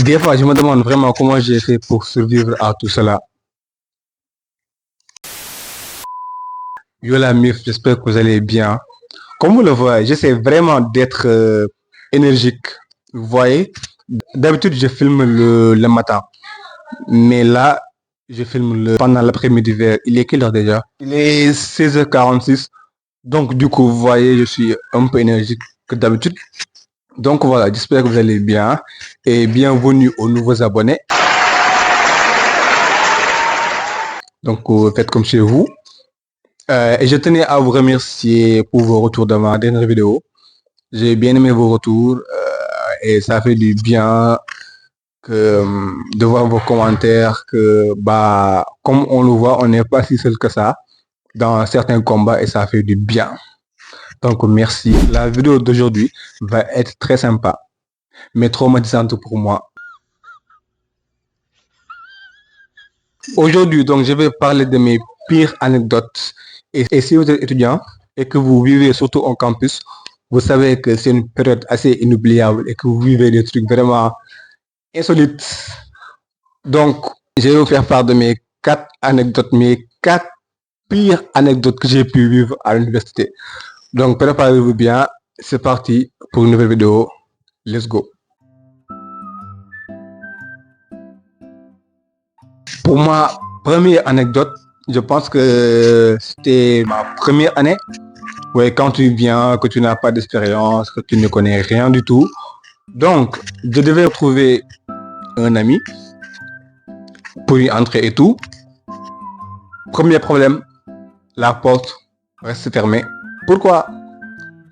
Des fois, je me demande vraiment comment j'ai fait pour survivre à tout cela. Yo la mif, j'espère que vous allez bien. Comme vous le voyez, j'essaie vraiment d'être énergique. Vous voyez, d'habitude, je filme le matin. Mais là, je filme pendant l'après-midi vers... Il est quelle heure déjà? Il est 16h46. Donc, du coup, vous voyez, je suis un peu énergique que d'habitude. Donc voilà, j'espère que vous allez bien et bienvenue aux nouveaux abonnés. Donc faites comme chez vous. Et je tenais à vous remercier pour vos retours de ma dernière vidéo. J'ai bien aimé vos retours et ça fait du bien de voir vos commentaires que bah comme on le voit, on n'est pas si seul que ça dans certains combats et ça fait du bien. Donc merci. La vidéo d'aujourd'hui va être très sympa, mais traumatisante pour moi. Aujourd'hui, donc, je vais parler de mes pires anecdotes. Et si vous êtes étudiant et que vous vivez surtout en campus, vous savez que c'est une période assez inoubliable et que vous vivez des trucs vraiment insolites. Donc, je vais vous faire part de mes 4 anecdotes, mes 4 pires anecdotes que j'ai pu vivre à l'université. Donc, préparez-vous bien. C'est parti pour une nouvelle vidéo. Let's go. Pour ma première anecdote, je pense que c'était ma première année. Ouais, quand tu viens, que tu n'as pas d'expérience, que tu ne connais rien du tout. Donc, je devais trouver un ami pour y entrer et tout. Premier problème, la porte reste fermée. Pourquoi?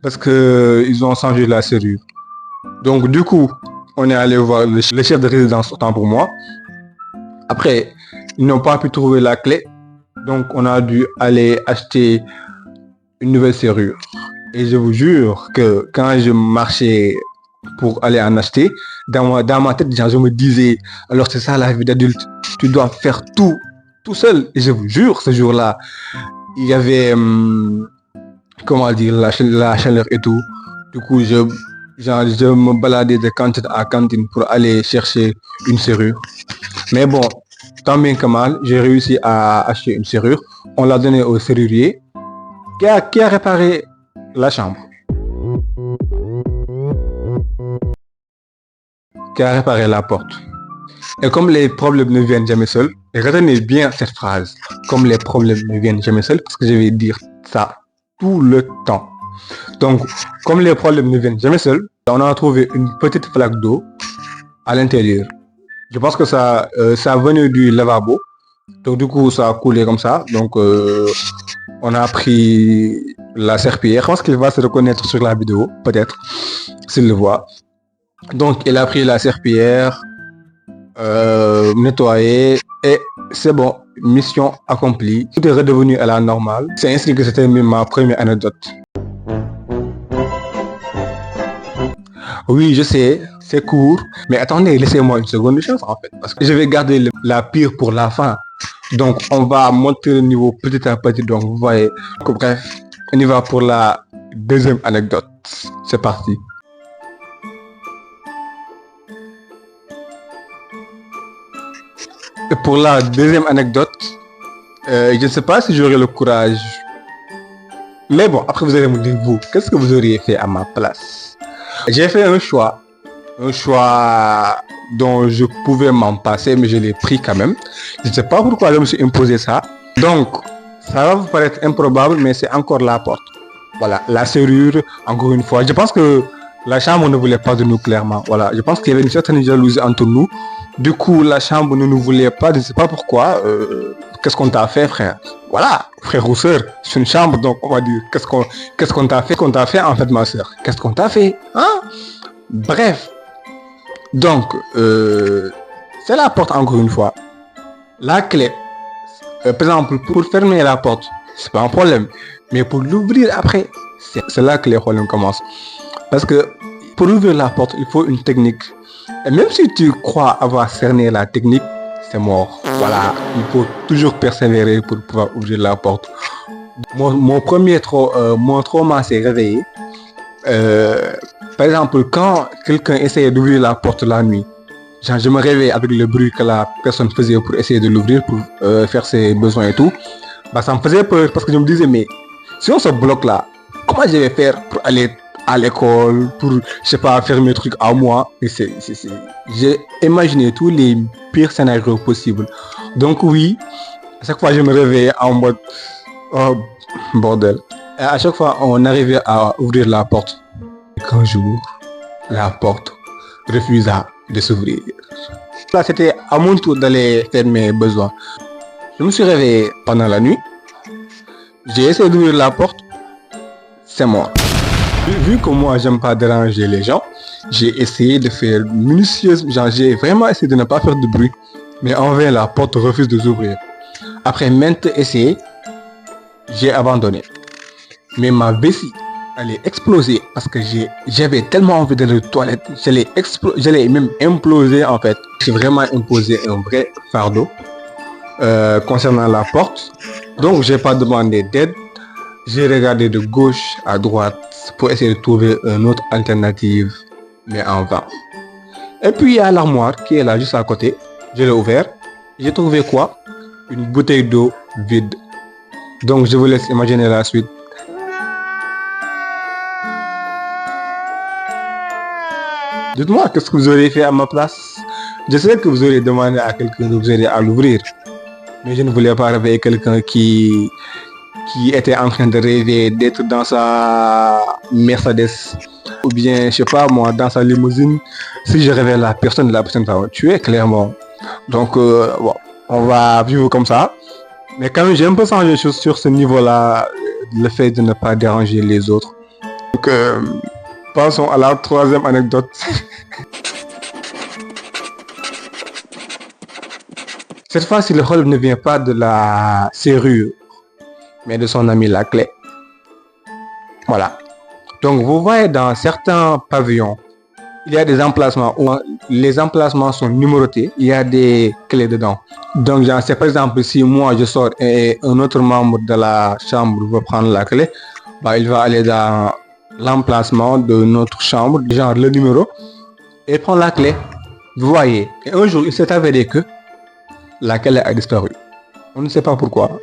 Parce que ils ont changé la serrure. Donc, du coup, on est allé voir le chef de résidence, autant pour moi. Après, ils n'ont pas pu trouver la clé. Donc, on a dû aller acheter une nouvelle serrure. Et je vous jure que quand je marchais pour aller en acheter, dans ma tête, genre, je me disais, alors c'est ça la vie d'adulte, tu dois faire tout seul. Et je vous jure, ce jour-là, il y avait, comment dire, la chaleur et tout. Du coup, je me baladais de cantine à cantine pour aller chercher une serrure. Mais bon, tant bien que mal, j'ai réussi à acheter une serrure. On l'a donnée au serrurier qui a réparé la chambre. Qui a réparé la porte. Et comme les problèmes ne viennent jamais seuls, et retenez bien cette phrase, comme les problèmes ne viennent jamais seuls, parce que je vais dire ça tout le temps. Donc, comme les problèmes ne viennent jamais seuls, on a trouvé une petite flaque d'eau à l'intérieur. Je pense que ça venait du lavabo. Donc du coup, ça a coulé comme ça. Donc, on a pris la serpillière. Je pense qu'il va se reconnaître sur la vidéo, peut-être, s'il le voit. Donc, il a pris la serpillière, nettoyé, et c'est bon, mission accomplie. Tout est redevenu à la normale. C'est ainsi que c'était ma première anecdote. Oui, je sais, c'est court, mais attendez, laissez-moi une seconde de chance en fait, parce que je vais garder la pire pour la fin. Donc, on va monter le niveau petit à petit. Donc, vous voyez, bref, on y va pour la deuxième anecdote. C'est parti. Et pour la deuxième anecdote, je ne sais pas si j'aurai le courage. Mais bon, après vous allez me dire, vous, qu'est-ce que vous auriez fait à ma place? J'ai fait un choix dont je pouvais m'en passer, mais je l'ai pris quand même. Je ne sais pas pourquoi je me suis imposé ça. Donc, ça va vous paraître improbable, mais c'est encore la porte. Voilà, la serrure, encore une fois. Je pense que la chambre ne voulait pas de nous, clairement. Voilà, je pense qu'il y avait une certaine jalousie entre nous. Du coup, la chambre ne nous voulait pas, je ne sais pas pourquoi. Qu'est-ce qu'on t'a fait, frère? Voilà, frère ou sœur, c'est une chambre, donc on va dire, qu'est-ce qu'on t'a fait? Qu'est-ce qu'on t'a fait, en fait, ma sœur? Qu'est-ce qu'on t'a fait? Hein? Bref. Donc, c'est la porte, encore une fois. La clé, par exemple, pour fermer la porte, c'est pas un problème. Mais pour l'ouvrir après, c'est là que les problèmes commencent. Parce que pour ouvrir la porte, il faut une technique. Et même si tu crois avoir cerné la technique, c'est mort. Voilà, il faut toujours persévérer pour pouvoir ouvrir la porte. Mon trauma s'est réveillé. Par exemple, quand quelqu'un essayait d'ouvrir la porte la nuit, Genre, je me réveillais avec le bruit que la personne faisait pour essayer de l'ouvrir, pour faire ses besoins et tout. Bah, ça me faisait peur parce que je me disais, mais si on se bloque là, comment je vais faire pour aller à l'école, pour, je sais pas, faire mes trucs à moi? Et j'ai imaginé tous les pires scénarios possibles. Donc oui, à chaque fois je me réveillais en mode, oh bordel. Et à chaque fois on arrivait à ouvrir la porte. Et quand j'ouvre, la porte refusa de s'ouvrir. Là c'était à mon tour d'aller faire mes besoins. Je me suis réveillé pendant la nuit. J'ai essayé d'ouvrir la porte. C'est mort. Vu que moi j'aime pas déranger les gens, j'ai essayé de faire minutieusement, genre j'ai vraiment essayé de ne pas faire de bruit, mais en vain la porte refuse de s'ouvrir. Après maintes essais, j'ai abandonné. Mais ma vessie allait exploser parce que j'avais tellement envie d'aller aux toilettes, j'allais même imploser en fait. J'ai vraiment imposé un vrai fardeau concernant la porte, donc j'ai pas demandé d'aide. J'ai regardé de gauche à droite pour essayer de trouver une autre alternative, mais en vain. Et puis il y a l'armoire qui est là juste à côté. Je l'ai ouvert. J'ai trouvé quoi? Une bouteille d'eau vide. Donc je vous laisse imaginer la suite. Dites-moi, qu'est-ce que vous auriez fait à ma place? Je sais que vous auriez demandé à quelqu'un de vous aider à l'ouvrir. Mais je ne voulais pas réveiller quelqu'un qui était en train de rêver d'être dans sa Mercedes ou bien, je sais pas moi, dans sa limousine. Si je réveille la personne va me tuer clairement. Donc, bon, on va vivre comme ça. Mais quand même, j'ai un peu changé sur ce niveau-là, le fait de ne pas déranger les autres. Donc, passons à la troisième anecdote. Cette fois-ci, le rôle ne vient pas de la serrure, mais de son ami la clé. Voilà. Donc vous voyez dans certains pavillons, il y a des emplacements où les emplacements sont numérotés, il y a des clés dedans. Donc genre, c'est par exemple si moi je sors et un autre membre de la chambre veut prendre la clé, bah, il va aller dans l'emplacement de notre chambre, genre le numéro, et prendre la clé. Vous voyez. Et un jour, il s'est avéré que la clé a disparu. On ne sait pas pourquoi.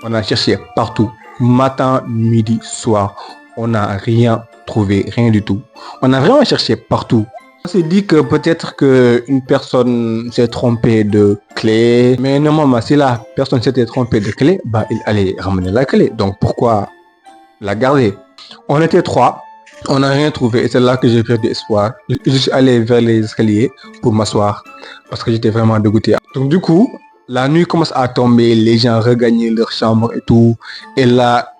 On a cherché partout, matin, midi, soir. On n'a rien trouvé, rien du tout. On a vraiment cherché partout. On s'est dit que peut-être qu'une personne s'est trompée de clé. Mais normalement, si la personne s'était trompée de clé, bah, il allait ramener la clé. Donc pourquoi la garder? On était trois. On n'a rien trouvé et c'est là que j'ai perdu espoir. Je suis allé vers les escaliers pour m'asseoir parce que j'étais vraiment dégoûté. Donc du coup, la nuit commence à tomber, les gens regagnaient leur chambre et tout. Et là,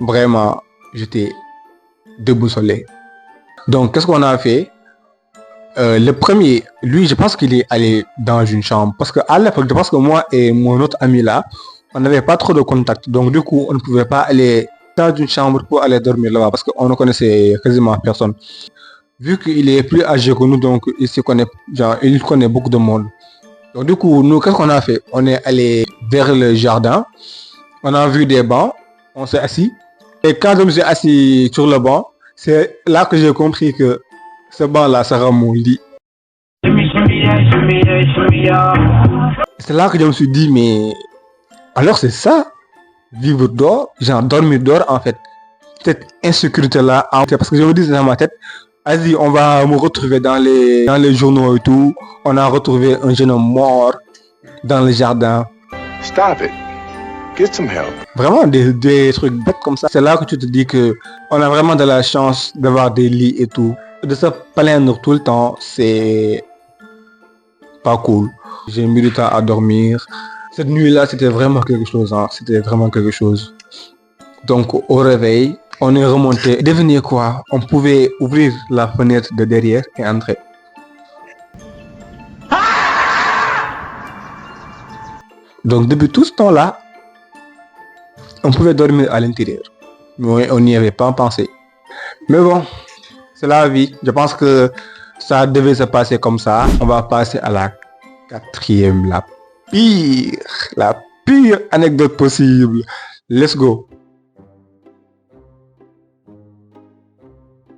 vraiment, j'étais déboussolé. Donc, qu'est-ce qu'on a fait? Le premier, lui, je pense qu'il est allé dans une chambre. Parce qu'à l'époque, je pense que moi et mon autre ami là, on n'avait pas trop de contact. Donc, du coup, on ne pouvait pas aller dans une chambre pour aller dormir là-bas. Parce qu'on ne connaissait quasiment personne. Vu qu'il est plus âgé que nous, donc il se connaît, genre, il connaît beaucoup de monde. Donc du coup, nous, qu'est-ce qu'on a fait? On est allé vers le jardin, on a vu des bancs, on s'est assis. Et quand je me suis assis sur le banc, c'est là que j'ai compris que ce banc-là sera mon lit. C'est là que je me suis dit, mais alors c'est ça, vivre dehors, genre dormir dehors en fait. Cette insécurité-là, parce que je me dis dans ma tête, vas-y, on va me retrouver dans les journaux et tout. On a retrouvé un jeune homme mort dans le jardin. Stop it. Get some help. Vraiment des trucs bêtes comme ça. C'est là que tu te dis que on a vraiment de la chance d'avoir des lits et tout. De se plaindre tout le temps, c'est pas cool. J'ai mis du temps à dormir. Cette nuit-là, c'était vraiment quelque chose. Hein. C'était vraiment quelque chose. Donc au réveil, on est remonté. Devinez quoi? On pouvait ouvrir la fenêtre de derrière et entrer. Donc depuis tout ce temps-là, on pouvait dormir à l'intérieur. Mais on n'y avait pas pensé. Mais bon, c'est la vie. Je pense que ça devait se passer comme ça. On va passer à la quatrième, la pire anecdote possible. Let's go.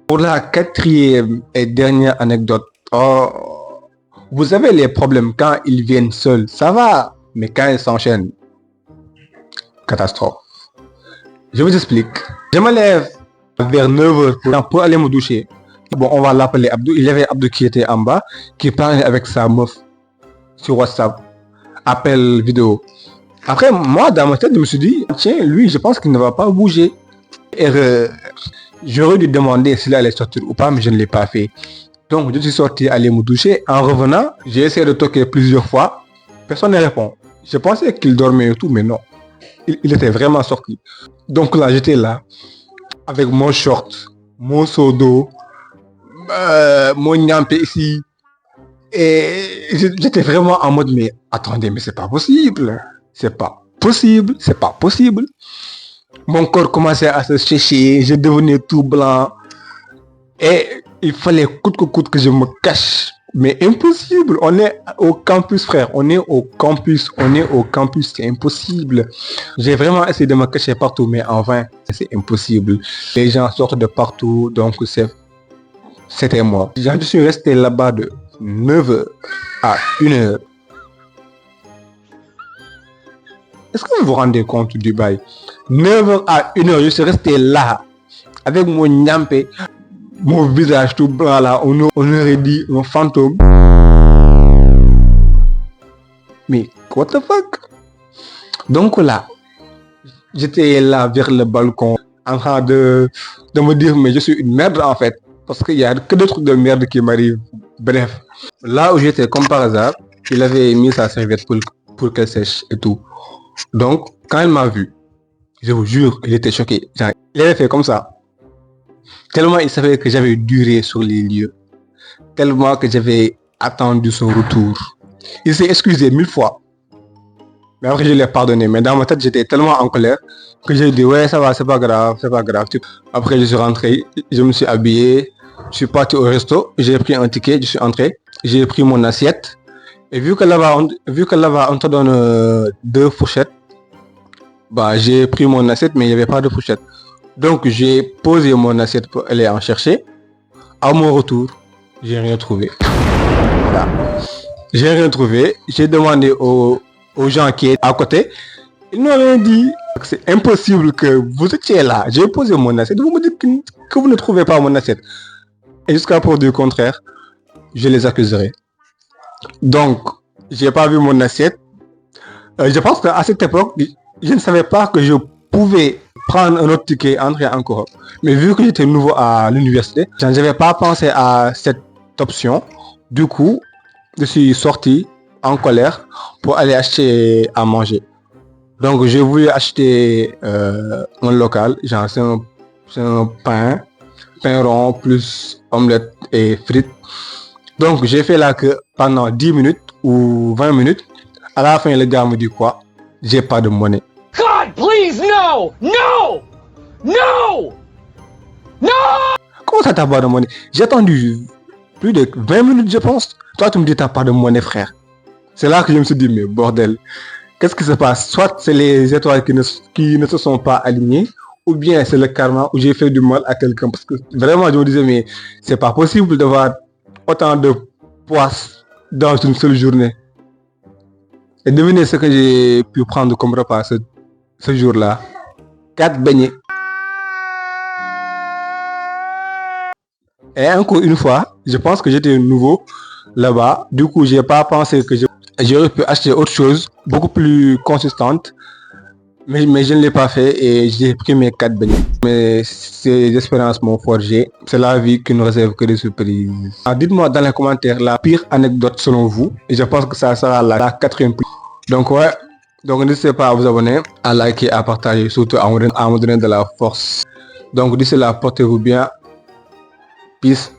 Pour la quatrième et dernière anecdote, Vous avez les problèmes quand ils viennent seuls, ça va. Mais quand ils s'enchaînent, catastrophe. Je vous explique. Je me lève vers 9h pour aller me doucher. Bon, on va l'appeler Abdou. Il y avait Abdou qui était en bas, qui parlait avec sa meuf sur WhatsApp. Appel vidéo. Après, moi, dans ma tête, je me suis dit, tiens, lui, je pense qu'il ne va pas bouger. Erreur. J'aurais dû demander s'il allait sortir ou pas, mais je ne l'ai pas fait. Donc, je suis sorti aller me doucher. En revenant, j'ai essayé de toquer plusieurs fois. Personne ne répond. Je pensais qu'il dormait et tout, mais non. Il était vraiment sorti. Donc là, j'étais là, avec mon short, mon seau d'eau, mon niampé ici. Et j'étais vraiment en mode, mais attendez, mais c'est pas possible. C'est pas possible, c'est pas possible. Mon corps commençait à se sécher, je devenais tout blanc. Et il fallait coûte que coûte que je me cache. Mais impossible, on est au campus, frère, on est au campus, c'est impossible. J'ai vraiment essayé de me cacher partout, mais en vain, c'est impossible. Les gens sortent de partout, donc c'était moi. Je suis resté là-bas de 9h à 1h. Est-ce que vous vous rendez compte du bail? 9h à 1h, je suis resté là, avec mon niampé, mon visage tout blanc là, on aurait dit un fantôme. Mais what the fuck? Donc là, j'étais là vers le balcon, en train de me dire, mais je suis une merde en fait, parce qu'il y a que des trucs de merde qui m'arrivent. Bref, là où j'étais, comme par hasard, il avait mis sa serviette pour qu'elle sèche et tout. Donc, quand il m'a vu, je vous jure, il était choqué. Genre, il avait fait comme ça. Tellement il savait que j'avais duré sur les lieux. Tellement que j'avais attendu son retour. Il s'est excusé 1000 fois. Mais après, je l'ai pardonné. Mais dans ma tête, j'étais tellement en colère que j'ai dit, ouais, ça va, c'est pas grave, c'est pas grave. Après, je suis rentré, je me suis habillé, je suis parti au resto, j'ai pris un ticket, je suis entré, j'ai pris mon assiette. Et vu que là-bas, on te donne 2 fourchettes, bah, j'ai pris mon assiette, mais il n'y avait pas de fourchette. Donc, j'ai posé mon assiette pour aller en chercher. À mon retour, j'ai rien trouvé. Voilà. J'ai rien trouvé. J'ai demandé aux gens qui étaient à côté. Ils n'ont rien dit. C'est impossible que vous étiez là. J'ai posé mon assiette. Vous me dites que vous ne trouvez pas mon assiette. Et jusqu'à preuve du contraire, je les accuserai. Donc, j'ai pas vu mon assiette. Je pense qu'à cette époque, je ne savais pas que je pouvais prendre un autre ticket, entrer encore. Mais vu que j'étais nouveau à l'université, je n'avais pas pensé à cette option. Du coup, je suis sorti en colère pour aller acheter à manger. Donc, j'ai voulu acheter un local, genre c'est un pain rond plus omelette et frites. Donc, j'ai fait la queue pendant 10 minutes ou 20 minutes. À la fin, le gars me dit quoi? J'ai pas de monnaie. God, please, no! No! No! No! Comment ça t'as pas de monnaie? J'ai attendu plus de 20 minutes, je pense. Toi, tu me dis t'as pas de monnaie, frère. C'est là que je me suis dit, mais bordel, qu'est-ce qui se passe? Soit c'est les étoiles qui ne se sont pas alignées, ou bien c'est le karma où j'ai fait du mal à quelqu'un. Parce que vraiment, je me disais, mais c'est pas possible d'avoir autant de poisses dans une seule journée. Et devinez ce que j'ai pu prendre comme repas ce jour-là. 4 beignets. Et encore une fois, je pense que j'étais nouveau là-bas. Du coup, j'ai pas pensé que j'aurais pu acheter autre chose, beaucoup plus consistante. Mais je ne l'ai pas fait et j'ai pris mes 4 beignets. Mais ces expériences m'ont forgé. C'est la vie qui ne réserve que des surprises. Alors, dites-moi dans les commentaires la pire anecdote selon vous. Et je pense que ça sera la 4e. Donc ouais, donc n'hésitez pas à vous abonner, à liker, à partager, surtout à me donner de la force. Donc d'ici là, portez-vous bien. Peace.